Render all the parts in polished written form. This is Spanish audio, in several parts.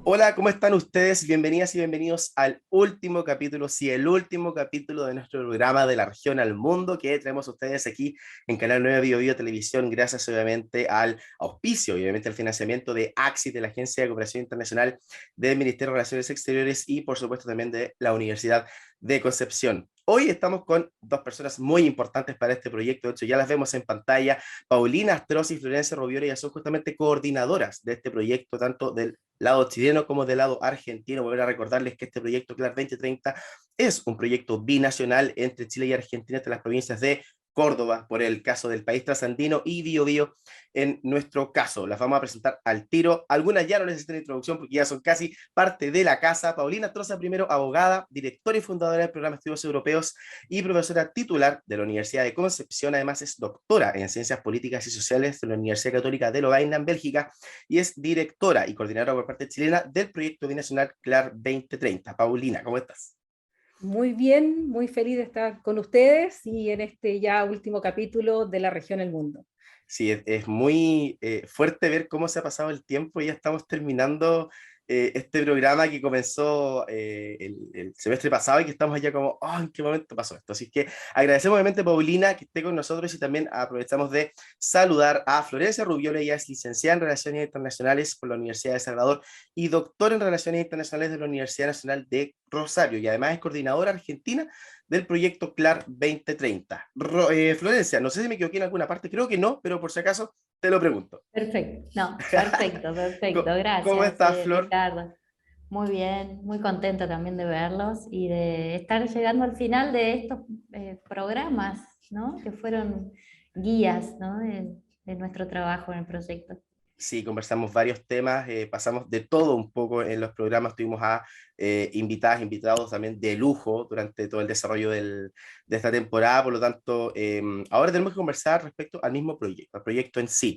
Hola, ¿cómo están ustedes? Bienvenidas y bienvenidos al último capítulo, sí, el último capítulo de nuestro programa de la región al mundo que traemos a ustedes aquí en Canal 9 Bio Bio Televisión, gracias obviamente al auspicio y obviamente al financiamiento de AXIS, de la Agencia de Cooperación Internacional del Ministerio de Relaciones Exteriores y por supuesto también de la Universidad de Concepción. Hoy estamos con dos personas muy importantes para este proyecto, de hecho ya las vemos en pantalla. Paulina Astrosi y Florencia Rubiora, ya son justamente coordinadoras de este proyecto, tanto del lado chileno como del lado argentino. Volver a recordarles que este proyecto CLAR 2030 es un proyecto binacional entre Chile y Argentina, entre las provincias de Córdoba, por el caso del país trasandino, y Biobío en nuestro caso. Las vamos a presentar al tiro. Algunas ya no necesitan introducción porque ya son casi parte de la casa. Paulina Troza, primero abogada, directora y fundadora del programa de Estudios Europeos y profesora titular de la Universidad de Concepción. Además es doctora en Ciencias Políticas y Sociales de la Universidad Católica de Lovaina, en Bélgica, y es directora y coordinadora por parte chilena del proyecto binacional CLAR 2030. Paulina, ¿cómo estás? Muy bien, muy feliz de estar con ustedes y en este ya último capítulo de la región El Mundo. Sí, es muy fuerte ver cómo se ha pasado el tiempo y ya estamos terminando este programa que comenzó el semestre pasado y que estamos allá como, oh, ¿en qué momento pasó esto? Así que agradecemos obviamente a Paulina que esté con nosotros y también aprovechamos de saludar a Florencia Rubiola. Ella es licenciada en Relaciones Internacionales por la Universidad de Salvador y doctora en Relaciones Internacionales de la Universidad Nacional de Rosario, y además es coordinadora argentina del proyecto CLAR 2030. Florencia, no sé si me equivoqué en alguna parte, creo que no, pero por si acaso te lo pregunto. Perfecto, no, perfecto, perfecto. ¿Cómo Gracias, estás, Flor? Ricardo. Muy bien, muy contenta también de verlos y de estar llegando al final de estos programas, ¿no? Que fueron guías, ¿no? de nuestro trabajo en el proyecto. Sí, conversamos varios temas, pasamos de todo un poco en los programas, tuvimos a invitadas, invitados también de lujo durante todo el desarrollo de esta temporada, por lo tanto, ahora tenemos que conversar respecto al mismo proyecto, al proyecto en sí.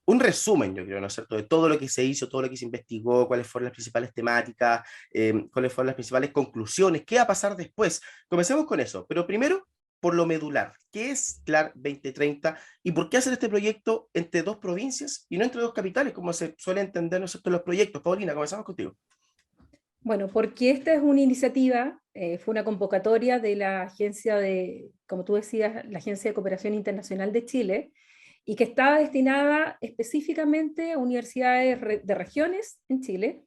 Un resumen, yo creo, ¿no es cierto?, de todo lo que se hizo, todo lo que se investigó, cuáles fueron las principales temáticas, cuáles fueron las principales conclusiones, qué va a pasar después. Comencemos con eso, pero primero, por lo medular, ¿qué es CLAR 2030 y por qué hacer este proyecto entre dos provincias y no entre dos capitales, como se suele entender, ¿no es cierto?, en los proyectos? Paulina, comenzamos contigo. Bueno, porque esta es una iniciativa, fue una convocatoria de la agencia como tú decías, la Agencia de Cooperación Internacional de Chile, y que estaba destinada específicamente a universidades de regiones en Chile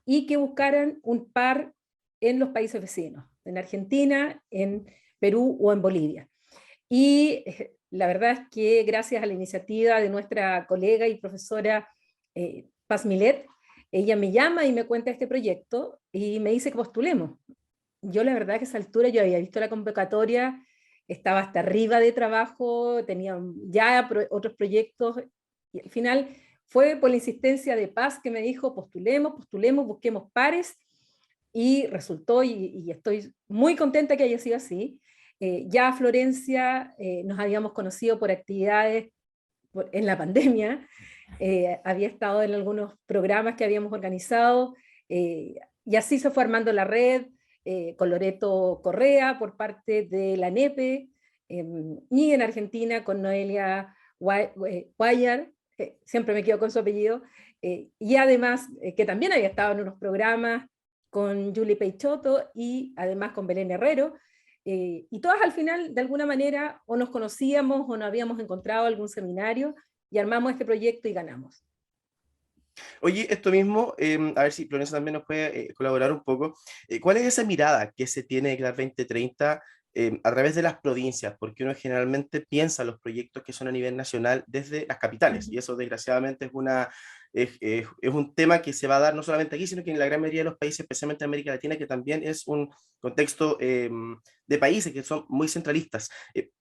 y que buscaran un par en los países vecinos, en Argentina, en Perú o en Bolivia. Y la verdad es que gracias a la iniciativa de nuestra colega y profesora Paz Milet, ella me llama y me cuenta este proyecto y me dice que postulemos. Yo la verdad que a esa altura yo había visto la convocatoria, estaba hasta arriba de trabajo, tenía ya otros proyectos, y al final fue por la insistencia de Paz que me dijo postulemos, postulemos, busquemos pares, y resultó, y estoy muy contenta que haya sido así. Ya Florencia nos habíamos conocido por actividades en la pandemia, había estado en algunos programas que habíamos organizado, y así se fue armando la red, con Loreto Correa por parte de la NEPE, y en Argentina con Noelia Guayar, siempre me quedo con su apellido, y además que también había estado en unos programas con Julie Peichotto y además con Belén Herrero, y todas al final de alguna manera o nos conocíamos o nos habíamos encontrado algún seminario y armamos este proyecto y ganamos. Oye, esto mismo, a ver si Florencia también nos puede colaborar un poco. ¿Cuál es esa mirada que se tiene de CLAR 2030 a través de las provincias? Porque uno generalmente piensa los proyectos que son a nivel nacional desde las capitales, y eso desgraciadamente es un tema que se va a dar no solamente aquí, sino que en la gran mayoría de los países, especialmente en América Latina, que también es un contexto de países que son muy centralistas.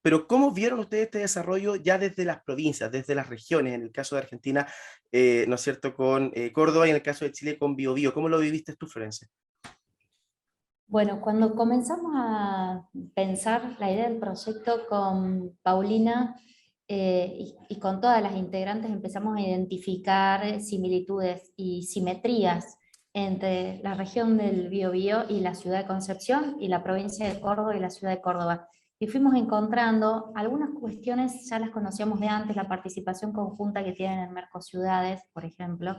Pero ¿cómo vieron ustedes este desarrollo ya desde las provincias, desde las regiones, en el caso de Argentina, ¿no es cierto?, con Córdoba, y en el caso de Chile con Biobío? ¿Cómo lo viviste tú, Florencia? Bueno, cuando comenzamos a pensar la idea del proyecto con Paulina y con todas las integrantes, empezamos a identificar similitudes y simetrías entre la región del Biobío y la ciudad de Concepción, y la provincia de Córdoba y la ciudad de Córdoba. Y fuimos encontrando algunas cuestiones, ya las conocíamos de antes, la participación conjunta que tienen en Mercociudades, por ejemplo,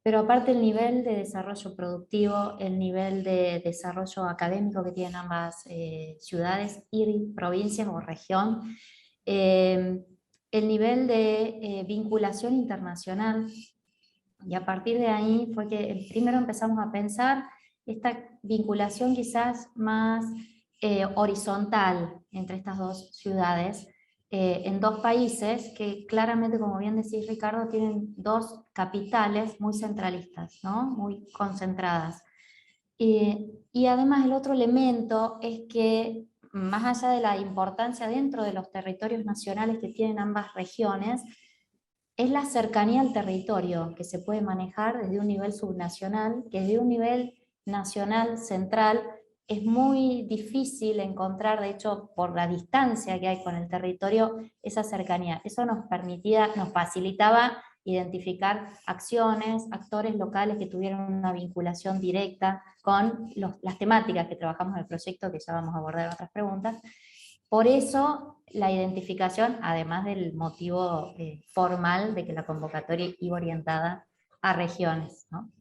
Pero aparte el nivel de desarrollo productivo, el nivel de desarrollo académico que tienen ambas ciudades y provincias o región, eh, el nivel de vinculación internacional, y a partir de ahí fue que primero empezamos a pensar esta vinculación quizás más horizontal entre estas dos ciudades, en dos países que claramente, como bien decís Ricardo, tienen dos capitales muy centralistas, ¿no? Muy concentradas. Y además el otro elemento es que más allá de la importancia dentro de los territorios nacionales que tienen ambas regiones, es la cercanía al territorio que se puede manejar desde un nivel subnacional, que desde un nivel nacional central es muy difícil encontrar, de hecho, por la distancia que hay con el territorio, esa cercanía. Eso nos permitía, nos facilitaba identificar acciones, actores locales que tuvieran una vinculación directa con las temáticas que trabajamos en el proyecto, que ya vamos a abordar en otras preguntas. Por eso la identificación, además del motivo formal de que la convocatoria iba orientada a regiones, ¿no?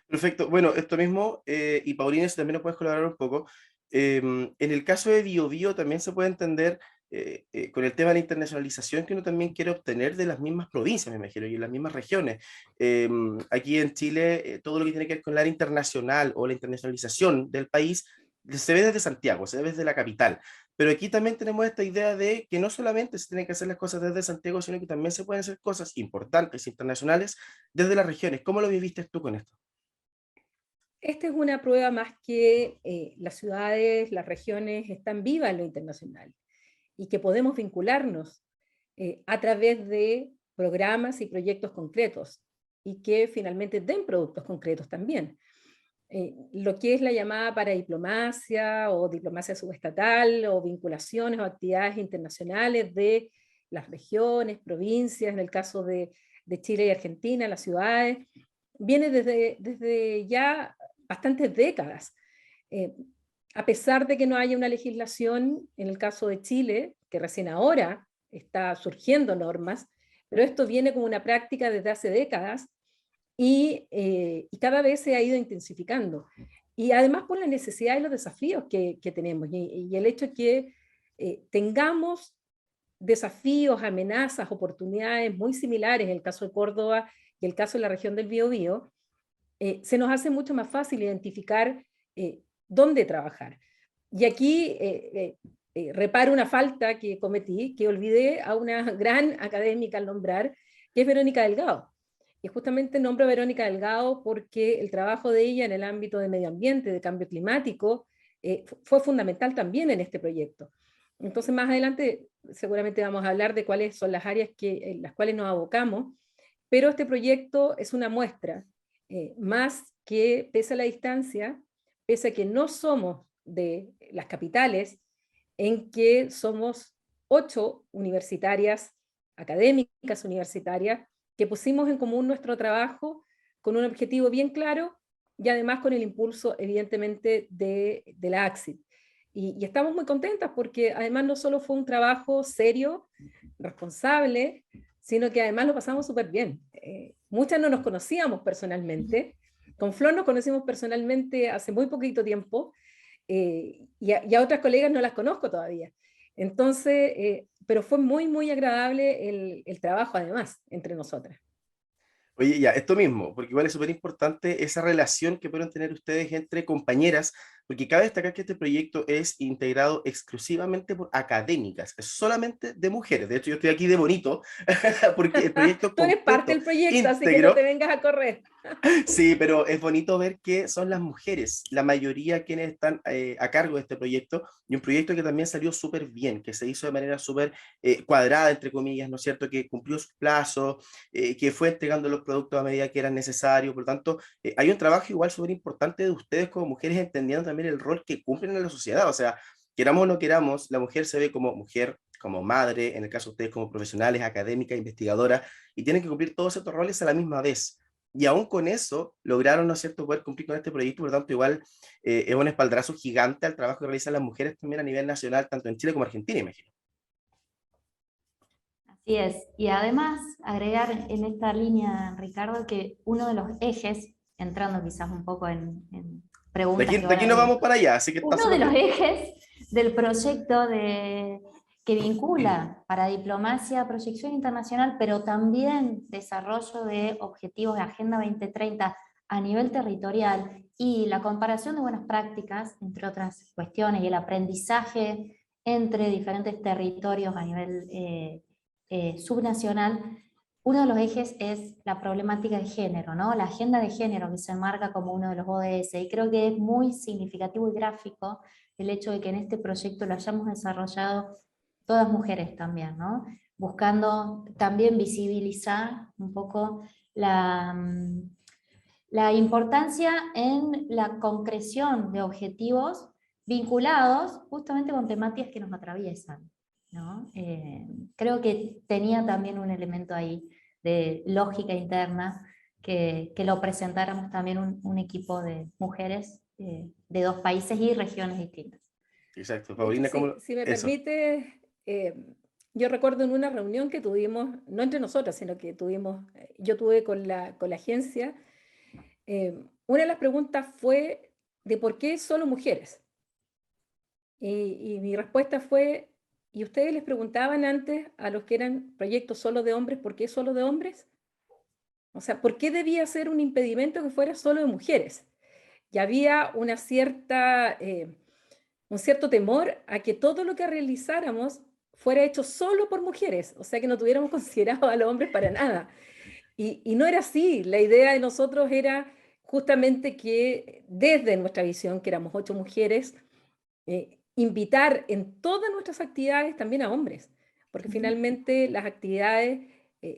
Perfecto. Bueno, esto mismo, y Paulina, si también nos puedes colaborar un poco. En el caso de Biobío también se puede entender con el tema de la internacionalización que uno también quiere obtener de las mismas provincias, me imagino, y en las mismas regiones. Aquí en Chile, todo lo que tiene que ver con la área internacional o la internacionalización del país se ve desde Santiago, se ve desde la capital. Pero aquí también tenemos esta idea de que no solamente se tienen que hacer las cosas desde Santiago, sino que también se pueden hacer cosas importantes, internacionales, desde las regiones. ¿Cómo lo viviste tú con esto? Esta es una prueba más que las ciudades, las regiones están vivas en lo internacional y que podemos vincularnos a través de programas y proyectos concretos y que finalmente den productos concretos también. Lo que es la llamada paradiplomacia o diplomacia subestatal o vinculaciones o actividades internacionales de las regiones, provincias, en el caso de Chile y Argentina, las ciudades, viene desde ya bastantes décadas. Eh, a pesar de que no haya una legislación, en el caso de Chile, que recién ahora está surgiendo normas, pero esto viene como una práctica desde hace décadas y cada vez se ha ido intensificando. Y además por la necesidad y los desafíos que tenemos y el hecho de que tengamos desafíos, amenazas, oportunidades muy similares en el caso de Córdoba y el caso de la región del Biobío, se nos hace mucho más fácil identificar dónde trabajar. Y aquí reparo una falta que cometí, que olvidé a una gran académica al nombrar, que es Verónica Delgado. Y justamente nombro a Verónica Delgado porque el trabajo de ella en el ámbito de medio ambiente, de cambio climático, fue fundamental también en este proyecto. Entonces, más adelante seguramente vamos a hablar de cuáles son las áreas en las cuales nos abocamos, pero este proyecto es una muestra, más que pese a la distancia, pese a que no somos de las capitales, en que somos 8 universitarias, académicas universitarias, que pusimos en común nuestro trabajo con un objetivo bien claro y además con el impulso, evidentemente, de la AXID. Y estamos muy contentas porque además no solo fue un trabajo serio, responsable, sino que además lo pasamos súper bien. Muchas no nos conocíamos personalmente. Con Flor nos conocimos personalmente hace muy poquito tiempo y a otras colegas no las conozco todavía. Entonces, pero fue muy, muy agradable el trabajo además entre nosotras. Oye, ya, esto mismo, porque igual es súper importante esa relación que pueden tener ustedes entre compañeras, porque cabe destacar que este proyecto es integrado exclusivamente por académicas, es solamente de mujeres. De hecho, yo estoy aquí de bonito, porque el proyecto Tú eres parte completo, del proyecto, así que no te íntegro. vengas a correr. Sí, pero es bonito ver que son las mujeres, la mayoría quienes están a cargo de este proyecto, y un proyecto que también salió súper bien, que se hizo de manera súper cuadrada, entre comillas, ¿no es cierto? Que cumplió sus plazos, que fue entregando los productos a medida que eran necesarios. Por lo tanto, hay un trabajo igual súper importante de ustedes como mujeres, entendiendo también el rol que cumplen en la sociedad. O sea, queramos o no queramos, la mujer se ve como mujer, como madre, en el caso de ustedes como profesionales, académicas, investigadoras, y tienen que cumplir todos estos roles a la misma vez. Y aún con eso lograron, ¿no es cierto?, poder cumplir con este proyecto. Por lo tanto, igual es un espaldarazo gigante al trabajo que realizan las mujeres también a nivel nacional, tanto en Chile como Argentina, imagino. Así es. Y además, agregar en esta línea, Ricardo, que uno de los ejes, entrando quizás un poco en preguntas que De van aquí a nos venir, vamos para allá, así que está uno de súper los bien. ejes del proyecto que vincula para diplomacia, proyección internacional, pero también desarrollo de objetivos de Agenda 2030 a nivel territorial y la comparación de buenas prácticas, entre otras cuestiones, y el aprendizaje entre diferentes territorios a nivel subnacional. Uno de los ejes es la problemática de género, ¿no? La agenda de género que se marca como uno de los ODS, y creo que es muy significativo y gráfico el hecho de que en este proyecto lo hayamos desarrollado todas mujeres también, ¿no? Buscando también visibilizar un poco la importancia en la concreción de objetivos vinculados justamente con temáticas que nos atraviesan, ¿no? Creo que tenía también un elemento ahí de lógica interna que lo presentáramos también un equipo de mujeres de dos países y regiones distintas. Exacto, De hecho, Paulina, ¿cómo si me eso? permite, yo recuerdo en una reunión que tuvimos, no entre nosotras, sino que tuvimos, yo tuve con la agencia, una de las preguntas fue de por qué solo mujeres. Y mi respuesta fue, ¿y ustedes les preguntaban antes a los que eran proyectos solo de hombres, por qué solo de hombres? O sea, ¿por qué debía ser un impedimento que fuera solo de mujeres? Y había un cierto temor a que todo lo que realizáramos fuera hecho solo por mujeres, o sea, que no tuviéramos considerado a los hombres para nada. Y no era así, la idea de nosotros era justamente que desde nuestra visión, que éramos 8 mujeres, invitar en todas nuestras actividades también a hombres, porque finalmente las actividades,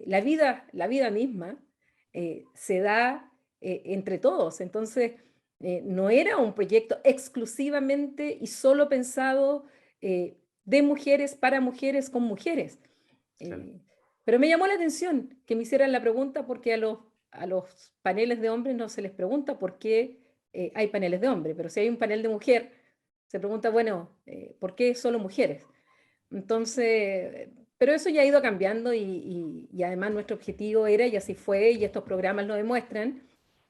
la vida misma, se da entre todos. Entonces, no era un proyecto exclusivamente y solo pensado de mujeres, para mujeres, con mujeres. Claro. Pero me llamó la atención que me hicieran la pregunta porque a los paneles de hombres no se les pregunta por qué hay paneles de hombres, pero si hay un panel de mujer, se pregunta, bueno, ¿por qué solo mujeres? Entonces, pero eso ya ha ido cambiando y además nuestro objetivo era, y así fue, y estos programas lo demuestran,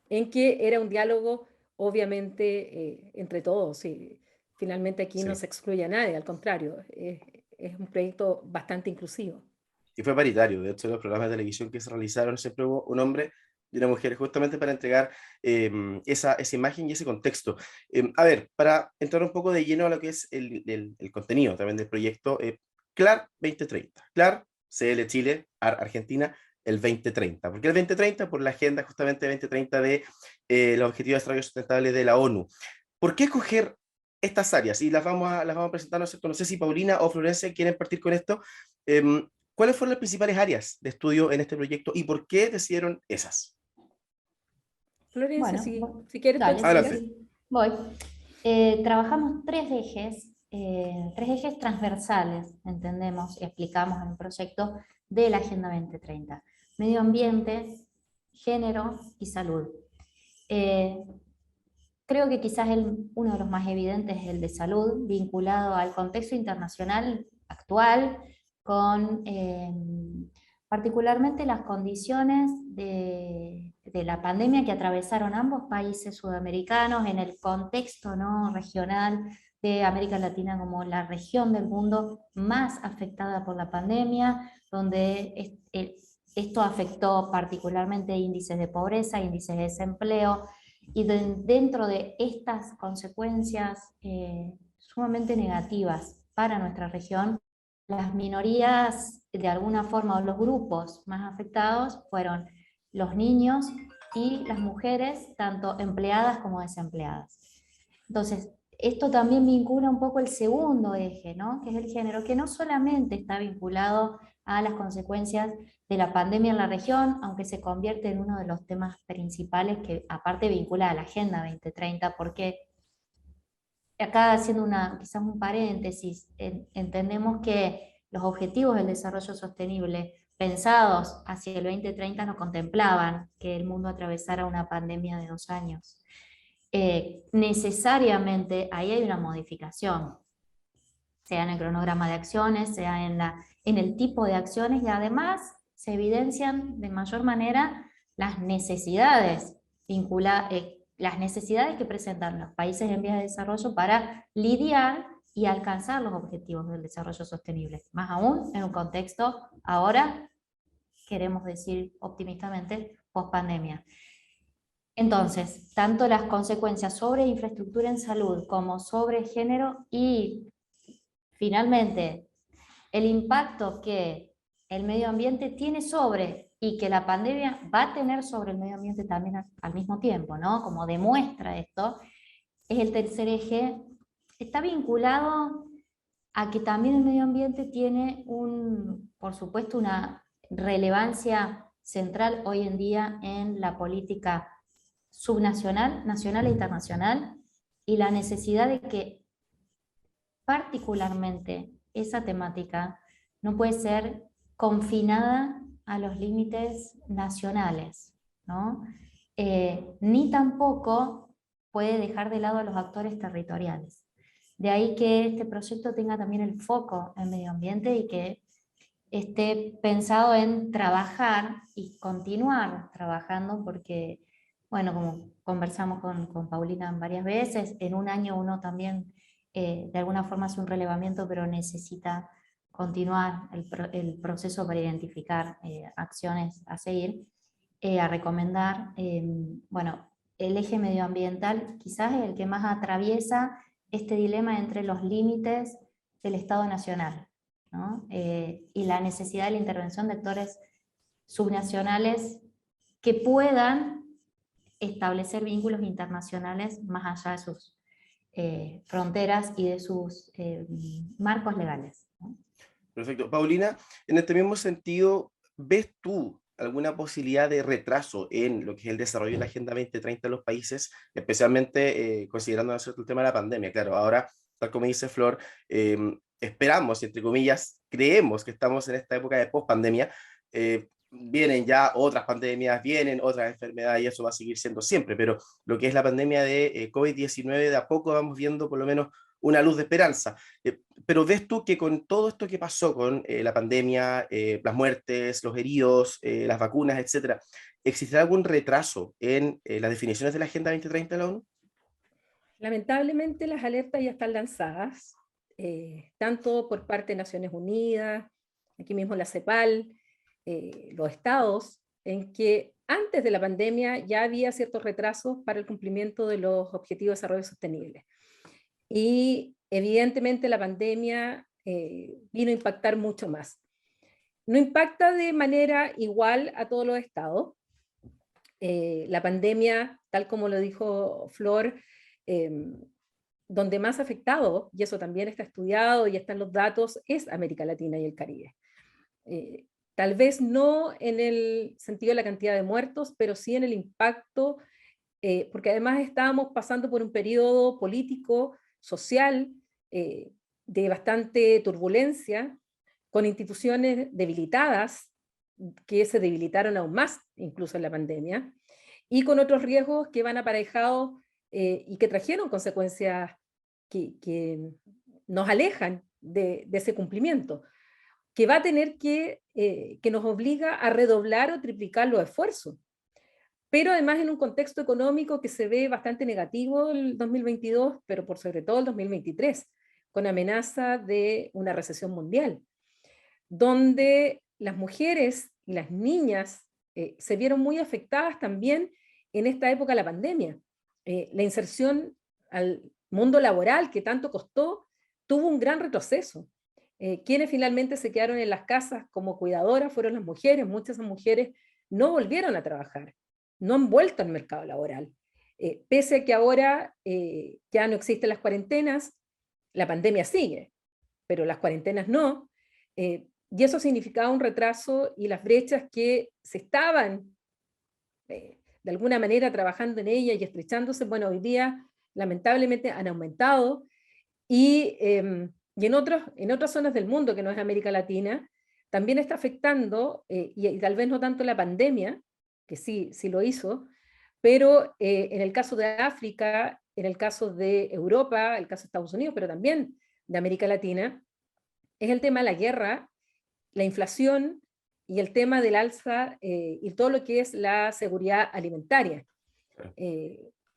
en que era un diálogo obviamente entre todos. Y finalmente aquí no Sí. se excluye a nadie, al contrario, es un proyecto bastante inclusivo. Y fue paritario, de hecho, los programas de televisión que se realizaron siempre hubo un hombre y una mujer, justamente para entregar esa imagen y ese contexto. A ver, para entrar un poco de lleno a lo que es el contenido también del proyecto, CLAR 2030, CLAR, CL Chile, Argentina, el 2030. ¿Por qué el 2030? Por la agenda justamente 2030 de los Objetivos de Desarrollo Sustentable de la ONU. ¿Por qué escoger estas áreas? Y las vamos a presentar, ¿no es cierto? No sé si Paulina o Florencia quieren partir con esto. ¿Cuáles fueron las principales áreas de estudio en este proyecto y por qué decidieron esas? Florencia, Bueno, si quieres tú dale, sí, explicas. Adelante. sí. Voy. Trabajamos tres ejes transversales, entendemos y explicamos en el proyecto de la Agenda 2030. Medio ambiente, género y salud. Eh, Creo que quizás uno de los más evidentes es el de salud, vinculado al contexto internacional actual, con particularmente las condiciones de la pandemia que atravesaron ambos países sudamericanos en el contexto, ¿no?, regional de América Latina como la región del mundo más afectada por la pandemia, donde esto afectó particularmente índices de pobreza, índices de desempleo, y dentro de estas consecuencias sumamente negativas para nuestra región, las minorías de alguna forma o los grupos más afectados fueron los niños y las mujeres, tanto empleadas como desempleadas. Entonces, esto también vincula un poco el segundo eje, ¿no?, que es el género, que no solamente está vinculado a las consecuencias de la pandemia en la región, aunque se convierte en uno de los temas principales que aparte vincula a la Agenda 2030, porque acá haciendo quizás un paréntesis, entendemos que los objetivos del desarrollo sostenible pensados hacia el 2030 no contemplaban que el mundo atravesara una pandemia de 2 años. Necesariamente ahí hay una modificación, sea en el cronograma de acciones, sea en en el tipo de acciones y además se evidencian de mayor manera las necesidades las necesidades que presentan los países en vías de desarrollo para lidiar y alcanzar los objetivos del desarrollo sostenible. Más aún en un contexto, ahora, queremos decir optimistamente, post-pandemia. Entonces, tanto las consecuencias sobre infraestructura en salud como sobre género y, finalmente, el impacto que el medio ambiente tiene sobre y que la pandemia va a tener sobre el medio ambiente también al mismo tiempo, ¿no? Como demuestra esto, es el tercer eje. Está vinculado a que también el medio ambiente tiene, por supuesto, una relevancia central hoy en día en la política subnacional, nacional e internacional, y la necesidad de que particularmente esa temática no puede ser confinada a los límites nacionales, ¿no? Ni tampoco puede dejar de lado a los actores territoriales. De ahí que este proyecto tenga también el foco en medio ambiente y que esté pensado en trabajar y continuar trabajando porque, bueno, como conversamos con Paulina varias veces, en un año uno también de alguna forma hace un relevamiento, pero necesita continuar el proceso para identificar acciones a seguir, a recomendar. Bueno, el eje medioambiental quizás es el que más atraviesa este dilema entre los límites del Estado Nacional, ¿no? Y la necesidad de la intervención de actores subnacionales que puedan establecer vínculos internacionales más allá de sus fronteras y de sus marcos legales, ¿no? Perfecto. Paulina, en este mismo sentido, ¿ves tú alguna posibilidad de retraso en lo que es el desarrollo de la Agenda 2030 en los países, especialmente considerando, ¿no es cierto?, el tema de la pandemia? Claro, ahora, tal como dice Flor, esperamos, y entre comillas, creemos que estamos en esta época de post-pandemia. Vienen ya otras pandemias, vienen otras enfermedades y eso va a seguir siendo siempre, pero lo que es la pandemia de COVID-19, de a poco vamos viendo por lo menos una luz de esperanza. Pero ves tú que con todo esto que pasó con la pandemia, las muertes, los heridos, las vacunas, etcétera, ¿existirá algún retraso en las definiciones de la Agenda 2030 de la ONU? Lamentablemente las alertas ya están lanzadas, tanto por parte de Naciones Unidas, aquí mismo la CEPAL, los estados, en que antes de la pandemia ya había ciertos retrasos para el cumplimiento de los Objetivos de Desarrollo Sostenible. Y evidentemente la pandemia vino a impactar mucho más. No impacta de manera igual a todos los estados. La pandemia, tal como lo dijo Flor, donde más afectado, y eso también está estudiado y están los datos, es América Latina y el Caribe. Tal vez no en el sentido de la cantidad de muertos, pero sí en el impacto, porque además estábamos pasando por un periodo político, social, de bastante turbulencia, con instituciones debilitadas, que se debilitaron aún más, incluso en la pandemia, y con otros riesgos que van aparejados y que trajeron consecuencias que nos alejan de ese cumplimiento, que va a tener que nos obliga a redoblar o triplicar los esfuerzos. Pero además en un contexto económico que se ve bastante negativo el 2022, pero por sobre todo el 2023, con amenaza de una recesión mundial, donde las mujeres y las niñas se vieron muy afectadas también en esta época de la pandemia. La inserción al mundo laboral que tanto costó tuvo un gran retroceso. Quienes finalmente se quedaron en las casas como cuidadoras fueron las mujeres. Muchas de esas mujeres no volvieron a trabajar, no han vuelto al mercado laboral. Pese a que ahora ya no existen las cuarentenas, la pandemia sigue, pero las cuarentenas no. Y eso significaba un retraso y las brechas que se estaban de alguna manera trabajando en ellas y estrechándose, bueno, hoy día lamentablemente han aumentado y en otras zonas del mundo que no es América Latina, también está afectando, y tal vez no tanto la pandemia, que sí lo hizo, pero en el caso de África, en el caso de Europa, el caso de Estados Unidos, pero también de América Latina, es el tema de la guerra la inflación y el tema del alza y todo lo que es la seguridad alimentaria.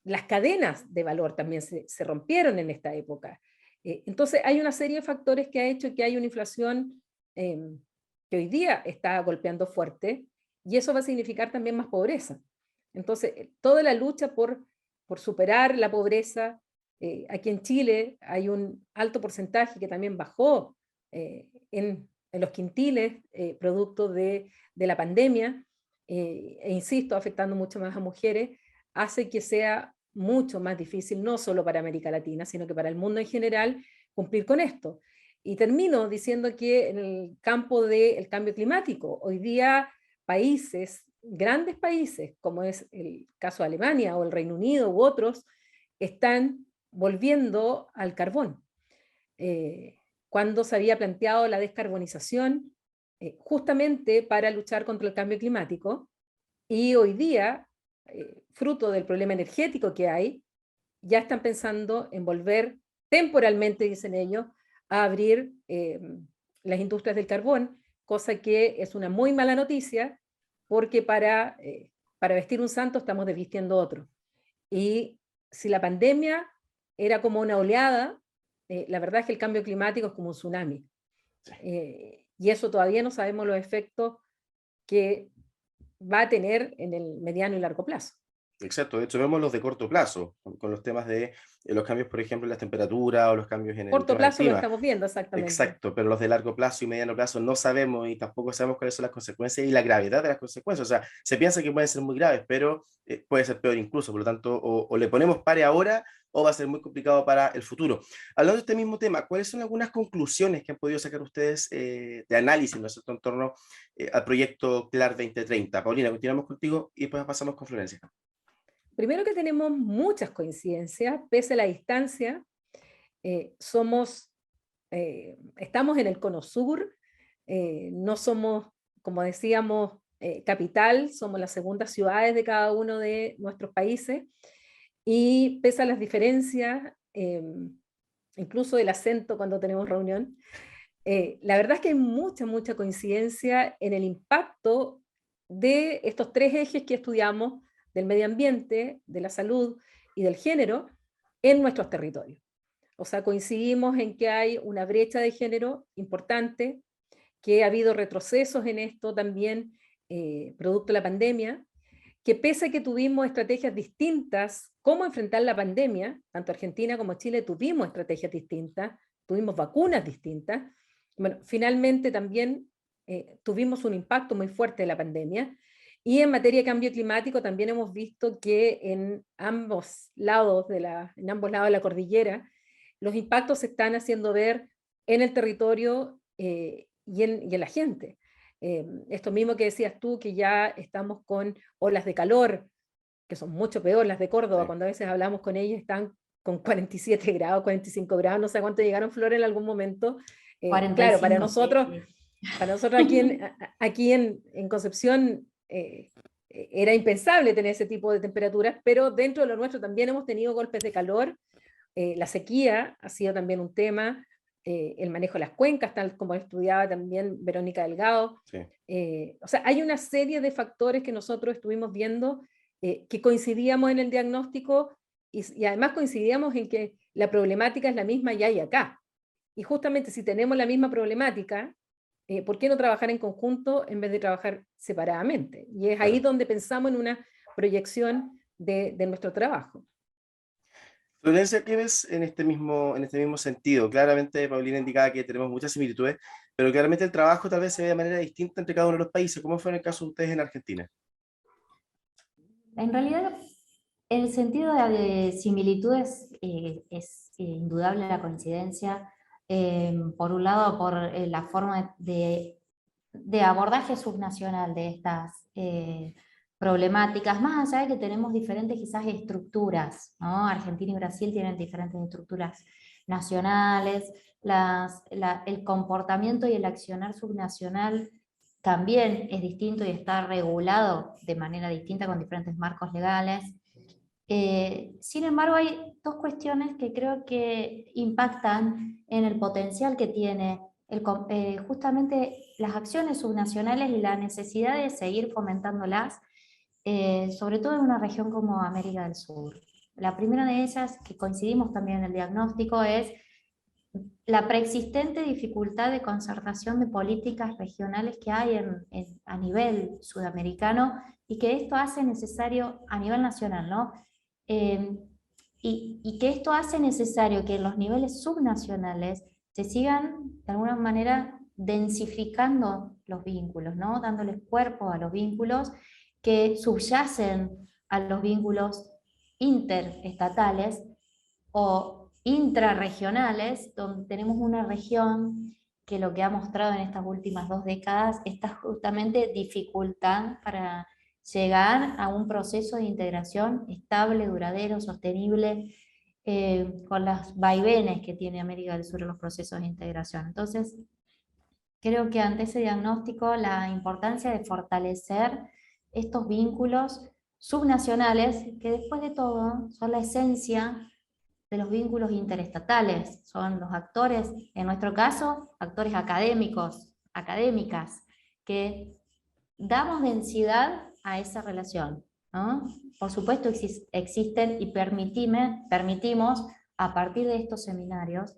Las cadenas de valor también se rompieron en esta época. Entonces hay una serie de factores que ha hecho que haya una inflación que hoy día está golpeando fuerte, y eso va a significar también más pobreza. Entonces, toda la lucha por superar la pobreza, aquí en Chile hay un alto porcentaje que también bajó en los quintiles, producto de la pandemia, e insisto, afectando mucho más a mujeres, hace que sea mucho más difícil, no solo para América Latina, sino que para el mundo en general, cumplir con esto. Y termino diciendo que en el campo del cambio climático, hoy día países, grandes países, como es el caso de Alemania o el Reino Unido u otros, están volviendo al carbón. Cuando se había planteado la descarbonización justamente para luchar contra el cambio climático, y hoy día, fruto del problema energético que hay, ya están pensando en volver temporalmente, dicen ellos, a abrir las industrias del carbón, cosa que es una muy mala noticia, porque para vestir un santo estamos desvistiendo otro. Y si la pandemia era como una oleada, la verdad es que el cambio climático es como un tsunami. Y eso todavía no sabemos los efectos que va a tener en el mediano y largo plazo. Exacto, de hecho vemos los de corto plazo, con los temas de los cambios, por ejemplo, en las temperaturas o los cambios en el Corto tema del plazo lo clima. estamos viendo, exactamente. Exacto, pero los de largo plazo y mediano plazo no sabemos, y tampoco sabemos cuáles son las consecuencias y la gravedad de las consecuencias. O sea, se piensa que pueden ser muy graves, pero puede ser peor incluso. Por lo tanto, o le ponemos pare ahora o va a ser muy complicado para el futuro. Hablando de este mismo tema, ¿cuáles son algunas conclusiones que han podido sacar ustedes de análisis, ¿no es cierto?, en torno al proyecto CLAR 2030? Paulina, continuamos contigo y después pasamos con Florencia. Primero, que tenemos muchas coincidencias, pese a la distancia. Estamos en el cono sur, no somos, como decíamos, capital, somos las segundas ciudades de cada uno de nuestros países, y pese a las diferencias, incluso del acento cuando tenemos reunión, la verdad es que hay mucha coincidencia en el impacto de estos tres ejes que estudiamos, del medio ambiente, de la salud y del género, en nuestros territorios. O sea, coincidimos en que hay una brecha de género importante, que ha habido retrocesos en esto también, producto de la pandemia, que pese a que tuvimos estrategias distintas, cómo enfrentar la pandemia, tanto Argentina como Chile tuvimos estrategias distintas, tuvimos vacunas distintas, bueno, finalmente también tuvimos un impacto muy fuerte de la pandemia. Y en materia de cambio climático también hemos visto que en ambos lados de la cordillera, los impactos se están haciendo ver en el territorio y en la gente. Esto mismo que decías tú, que ya estamos con olas de calor, que son mucho peor las de Córdoba, Sí. cuando a veces hablamos con ellos, están con 47 grados, 45 grados, no sé cuánto llegaron, Flor, en algún momento. 45, claro, sí. para nosotros aquí en Concepción era impensable tener ese tipo de temperaturas, pero dentro de lo nuestro también hemos tenido golpes de calor. La sequía ha sido también un tema, el manejo de las cuencas, tal como estudiaba también Verónica Delgado. Sí. O sea, hay una serie de factores que nosotros estuvimos viendo, que coincidíamos en el diagnóstico, y además coincidíamos en que la problemática es la misma allá y acá. Y justamente si tenemos la misma problemática, ¿por qué no trabajar en conjunto en vez de trabajar separadamente? Y es ahí donde pensamos en una proyección de nuestro trabajo. Florencia, ¿qué ves en este mismo sentido? Claramente, Paulina indicaba que tenemos muchas similitudes, pero claramente el trabajo tal vez se ve de manera distinta entre cada uno de los países. ¿Cómo fue en el caso de ustedes en Argentina? En realidad, el sentido de similitudes es indudable la coincidencia. Por un lado, por la forma de abordaje subnacional de estas problemáticas, más allá de que tenemos diferentes quizás estructuras, ¿no? Argentina y Brasil tienen diferentes estructuras nacionales, el comportamiento y el accionar subnacional también es distinto y está regulado de manera distinta con diferentes marcos legales. Sin embargo, hay dos cuestiones que creo que impactan en el potencial que tiene justamente las acciones subnacionales y la necesidad de seguir fomentándolas, sobre todo en una región como América del Sur. La primera de ellas, que coincidimos también en el diagnóstico, es la preexistente dificultad de concertación de políticas regionales que hay a nivel sudamericano, y que esto hace necesario a nivel nacional, ¿no? Y que esto hace necesario que en los niveles subnacionales se sigan de alguna manera densificando los vínculos, ¿no? Dándoles cuerpo a los vínculos que subyacen a los vínculos interestatales o intrarregionales, donde tenemos una región que lo que ha mostrado en estas últimas 2 décadas está justamente dificultad para llegar a un proceso de integración estable, duradero, sostenible, con las vaivenes que tiene América del Sur en los procesos de integración. Entonces, creo que ante ese diagnóstico, la importancia de fortalecer estos vínculos subnacionales, que después de todo son la esencia de los vínculos interestatales, son los actores, en nuestro caso, actores académicos, académicas, que damos densidad a esa relación, ¿no? Por supuesto existen y permitimos a partir de estos seminarios,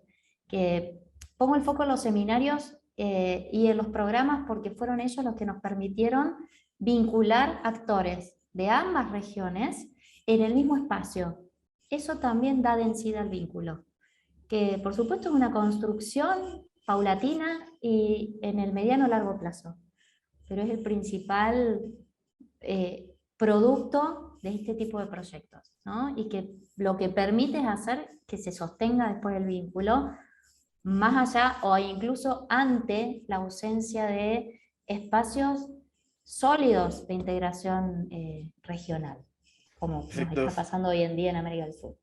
que pongo el foco en los seminarios y en los programas, porque fueron ellos los que nos permitieron vincular actores de ambas regiones en el mismo espacio. Eso también da densidad al vínculo, que por supuesto es una construcción paulatina y en el mediano o largo plazo, pero es el principal producto de este tipo de proyectos, ¿no? Y que lo que permite es hacer que se sostenga después el vínculo, más allá o incluso ante la ausencia de espacios sólidos de integración regional, como nos Perfecto, está pasando hoy en día en América del Sur.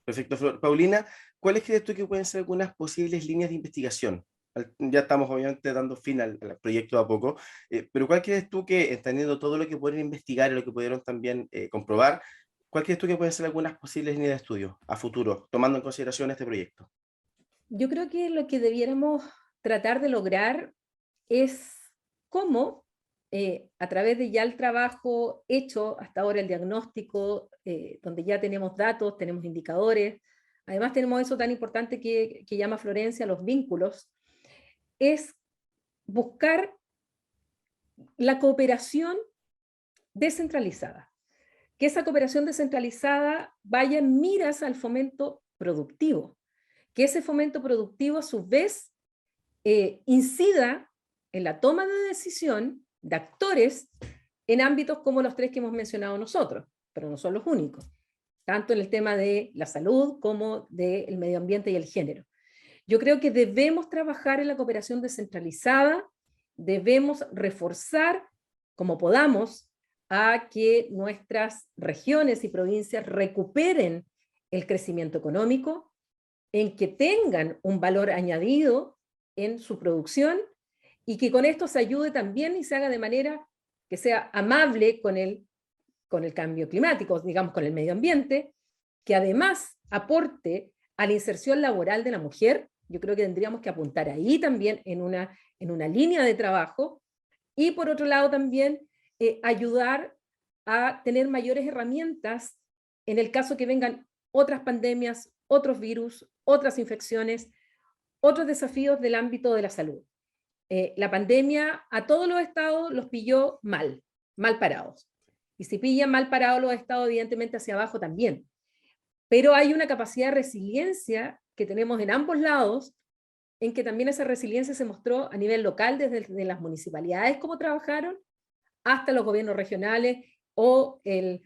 perfecto, Flor. Paulina, ¿cuáles crees tú que pueden ser algunas posibles líneas de investigación? Ya estamos obviamente dando fin al proyecto a poco, pero ¿cuál crees tú que, entendiendo todo lo que pudieron investigar y lo que pudieron también comprobar, cuál crees tú que pueden ser algunas posibles líneas de estudio a futuro, tomando en consideración este proyecto? Yo creo que lo que debiéramos tratar de lograr es cómo, a través de ya el trabajo hecho hasta ahora, el diagnóstico, donde ya tenemos datos, tenemos indicadores, además tenemos eso tan importante que llama Florencia los vínculos, es buscar la cooperación descentralizada. Que esa cooperación descentralizada vaya en miras al fomento productivo. Que ese fomento productivo a su vez incida en la toma de decisión de actores en ámbitos como los 3 que hemos mencionado nosotros, pero no son los únicos, tanto en el tema de la salud como del medio ambiente y el género. Yo creo que debemos trabajar en la cooperación descentralizada, debemos reforzar como podamos a que nuestras regiones y provincias recuperen el crecimiento económico, en que tengan un valor añadido en su producción y que con esto se ayude también y se haga de manera que sea amable con el cambio climático, digamos, con el medio ambiente, que además aporte a la inserción laboral de la mujer. Yo creo que tendríamos que apuntar ahí también en una línea de trabajo, y por otro lado también ayudar a tener mayores herramientas en el caso que vengan otras pandemias, otros virus, otras infecciones, otros desafíos del ámbito de la salud. La pandemia a todos los estados los pilló mal parados. Y si pillan mal parados los estados, evidentemente hacia abajo también. Pero hay una capacidad de resiliencia que tenemos en ambos lados, en que también esa resiliencia se mostró a nivel local, desde las municipalidades, cómo trabajaron, hasta los gobiernos regionales, o el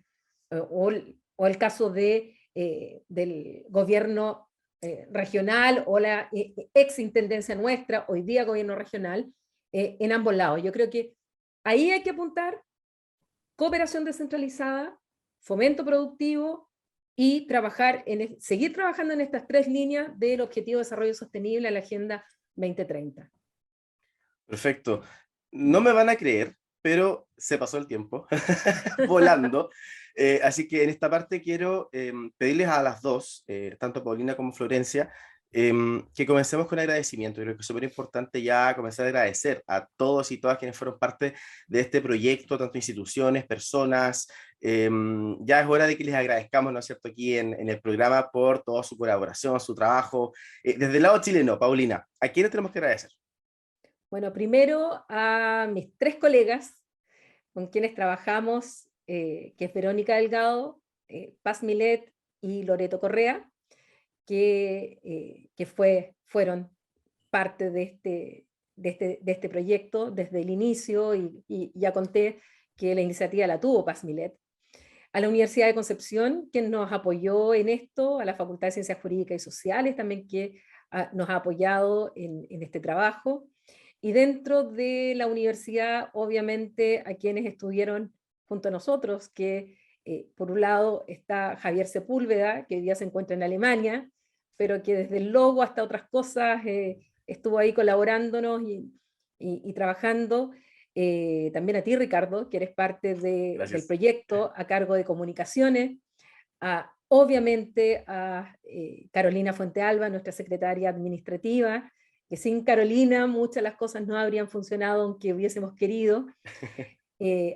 caso del gobierno regional, o la exintendencia nuestra, hoy día gobierno regional, en ambos lados. Yo creo que ahí hay que apuntar cooperación descentralizada, fomento productivo, y seguir trabajando en estas 3 líneas del Objetivo de Desarrollo Sostenible a la Agenda 2030. Perfecto. No me van a creer, pero se pasó el tiempo volando. Así que en esta parte quiero pedirles a las dos, tanto Paulina como Florencia, Que comencemos con agradecimiento. Creo que es súper importante ya comenzar a agradecer a todos y todas quienes fueron parte de este proyecto, tanto instituciones, personas. Ya es hora de que les agradezcamos, ¿no es cierto?, aquí en el programa por toda su colaboración, su trabajo. Desde el lado chileno, Paulina, ¿a quiénes tenemos que agradecer? Bueno, primero a mis 3 colegas con quienes trabajamos, que es Verónica Delgado, Paz Milet y Loreto Correa, que fueron parte de este proyecto desde el inicio, y ya conté que la iniciativa la tuvo Paz Milet. A la Universidad de Concepción, quien nos apoyó en esto, a la Facultad de Ciencias Jurídicas y Sociales también, que nos ha apoyado en este trabajo. Y dentro de la universidad, obviamente, a quienes estuvieron junto a nosotros, que por un lado está Javier Sepúlveda, que hoy día se encuentra en Alemania, pero que desde el logo hasta otras cosas estuvo ahí colaborándonos y trabajando. También a ti, Ricardo, que eres parte del proyecto a cargo de comunicaciones. Obviamente a Carolina Fuentealba, nuestra secretaria administrativa, que sin Carolina muchas de las cosas no habrían funcionado aunque hubiésemos querido.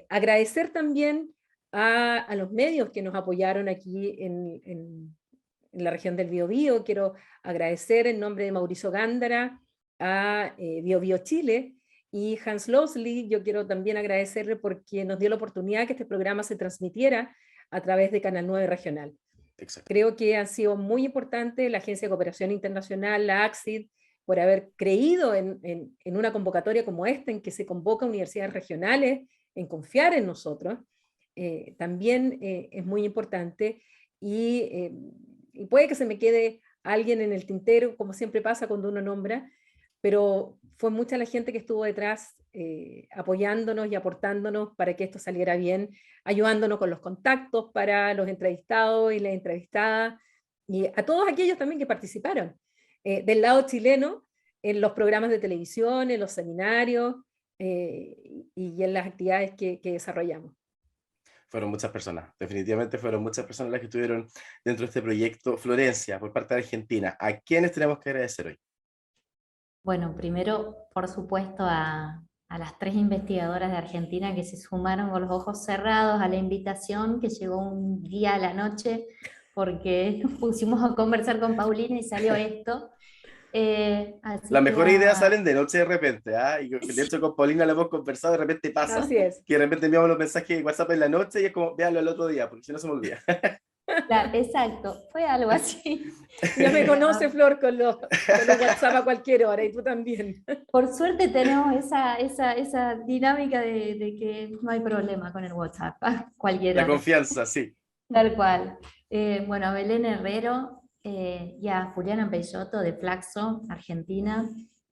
Agradecer también a los medios que nos apoyaron aquí en la región del Biobío. Quiero agradecer en nombre de Mauricio Gándara a Biobío Chile, y Hans Losley. Yo quiero también agradecerle porque nos dio la oportunidad que este programa se transmitiera a través de Canal 9 Regional. Exacto. Creo que han sido muy importantes la Agencia de Cooperación Internacional, la ACSID, por haber creído en una convocatoria como esta, en que se convoca a universidades regionales, en confiar en nosotros. También es muy importante, y puede que se me quede alguien en el tintero, como siempre pasa cuando uno nombra, pero fue mucha la gente que estuvo detrás apoyándonos y aportándonos para que esto saliera bien, ayudándonos con los contactos para los entrevistados y las entrevistadas, y a todos aquellos también que participaron del lado chileno en los programas de televisión, en los seminarios y en las actividades que desarrollamos. Fueron muchas personas, definitivamente fueron muchas personas las que estuvieron dentro de este proyecto. Florencia, por parte de Argentina, ¿a quiénes tenemos que agradecer hoy? Bueno, primero, por supuesto, a las 3 investigadoras de Argentina que se sumaron con los ojos cerrados a la invitación, que llegó un día a la noche, porque nos pusimos a conversar con Paulina y salió esto. Las mejores ideas salen de noche de repente, ¿ah? Y de hecho con Paulina lo hemos conversado, de repente pasa. Así es. Que de repente enviamos los mensajes de WhatsApp en la noche y es como, véanlo el otro día, porque si no se me olvida. Claro, exacto, fue algo así. Ya me conoce Flor con los WhatsApp a cualquier hora, y tú también. Por suerte tenemos esa dinámica de que no hay problema con el WhatsApp, a cualquier hora. La confianza, sí. Tal cual. Bueno, a Belén Herrero y a Juliana Peixoto de Flaxo, Argentina,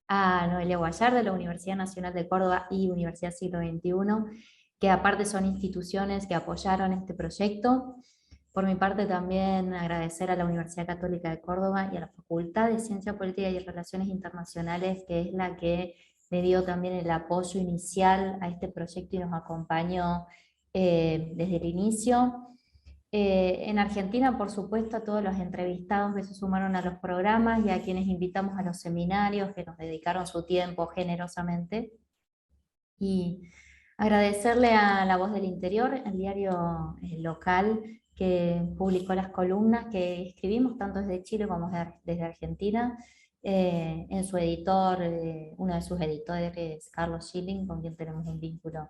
a Noelia Guayar de la Universidad Nacional de Córdoba y Universidad Siglo XXI, que aparte son instituciones que apoyaron este proyecto. Por mi parte también agradecer a la Universidad Católica de Córdoba y a la Facultad de Ciencia Política y Relaciones Internacionales, que es la que le dio también el apoyo inicial a este proyecto y nos acompañó desde el inicio. En Argentina, por supuesto, a todos los entrevistados que se sumaron a los programas y a quienes invitamos a los seminarios, que nos dedicaron su tiempo generosamente. Y agradecerle a La Voz del Interior, el diario local, que publicó las columnas que escribimos tanto desde Chile como desde Argentina, en su editor, uno de sus editores, Carlos Schilling, con quien tenemos un vínculo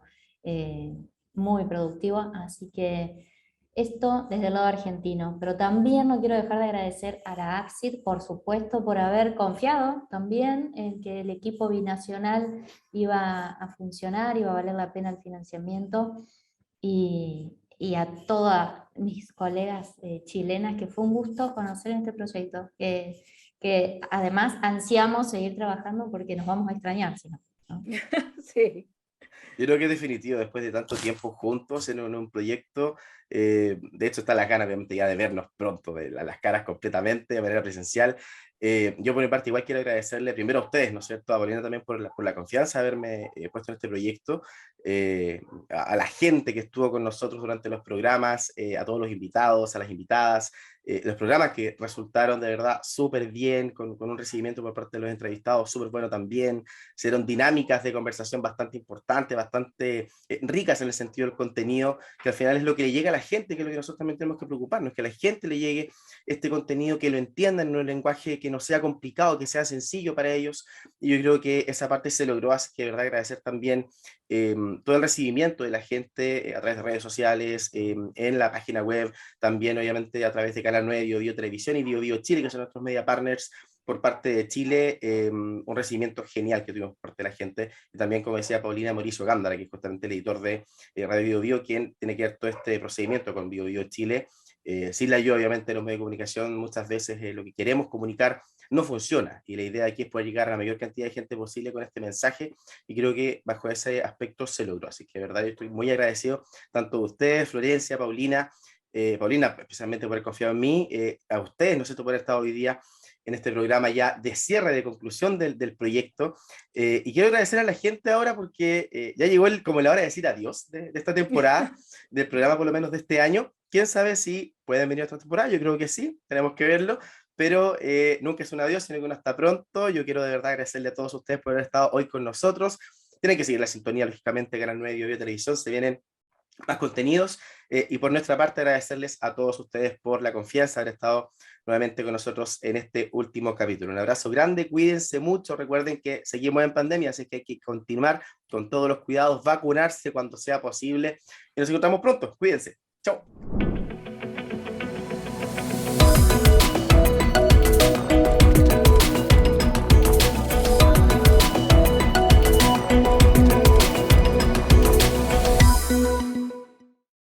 muy productivo. Así que esto desde el lado argentino, pero también no quiero dejar de agradecer a la ACSID, por supuesto, por haber confiado también en que el equipo binacional iba a funcionar, iba a valer la pena el financiamiento, y a todas mis colegas chilenas, que fue un gusto conocer este proyecto, que además ansiamos seguir trabajando porque nos vamos a extrañar, si no, ¿no? Sí. Yo creo que es definitivo, después de tanto tiempo juntos en un proyecto, De hecho, están las ganas obviamente ya de vernos pronto, de las caras completamente, de manera presencial. Yo por mi parte igual quiero agradecerle primero a ustedes, ¿no es cierto? A Paulina también por la confianza de haberme puesto en este proyecto, a la gente que estuvo con nosotros durante los programas, a todos los invitados, a las invitadas, los programas que resultaron de verdad súper bien, con un recibimiento por parte de los entrevistados súper bueno también, se dieron dinámicas de conversación bastante importantes, bastante ricas en el sentido del contenido, que al final es lo que le llega a la gente, que es lo que nosotros también tenemos que preocuparnos, que a la gente le llegue este contenido, que lo entiendan en un lenguaje que no sea complicado, que sea sencillo para ellos, y yo creo que esa parte se logró, así que de verdad agradecer también todo el recibimiento de la gente a través de redes sociales, en la página web, también obviamente a través de Canal 9, Bio Televisión y Bio Chile, que son nuestros media partners por parte de Chile, un recibimiento genial que tuvimos por parte de la gente, y también, como decía Paulina, Mauricio Gándara, que es justamente el editor de Radio Bio, quien tiene que ver todo este procedimiento con Bio Chile. Sin la ayuda, obviamente, de los medios de comunicación, muchas veces lo que queremos comunicar no funciona, y la idea aquí es poder llegar a la mayor cantidad de gente posible con este mensaje, y creo que bajo ese aspecto se logró, así que de verdad yo estoy muy agradecido tanto de ustedes, Florencia, Paulina, Paulina especialmente por haber confiado en mí, a ustedes, ¿no es cierto?, por haber estado hoy día en este programa ya de cierre, de conclusión del proyecto, y quiero agradecer a la gente ahora porque ya llegó como la hora de decir adiós de esta temporada, del programa por lo menos de este año. Quién sabe si pueden venir a esta temporada, yo creo que sí, tenemos que verlo, pero nunca es un adiós, sino que uno hasta pronto. Yo quiero de verdad agradecerle a todos ustedes por haber estado hoy con nosotros. Tienen que seguir la sintonía, lógicamente, Canal 9 Bio Televisión, se vienen más contenidos, y por nuestra parte agradecerles a todos ustedes por la confianza, haber estado nuevamente con nosotros en este último capítulo. Un abrazo grande, cuídense mucho, recuerden que seguimos en pandemia, así que hay que continuar con todos los cuidados, vacunarse cuando sea posible, y nos encontramos pronto, cuídense, chao.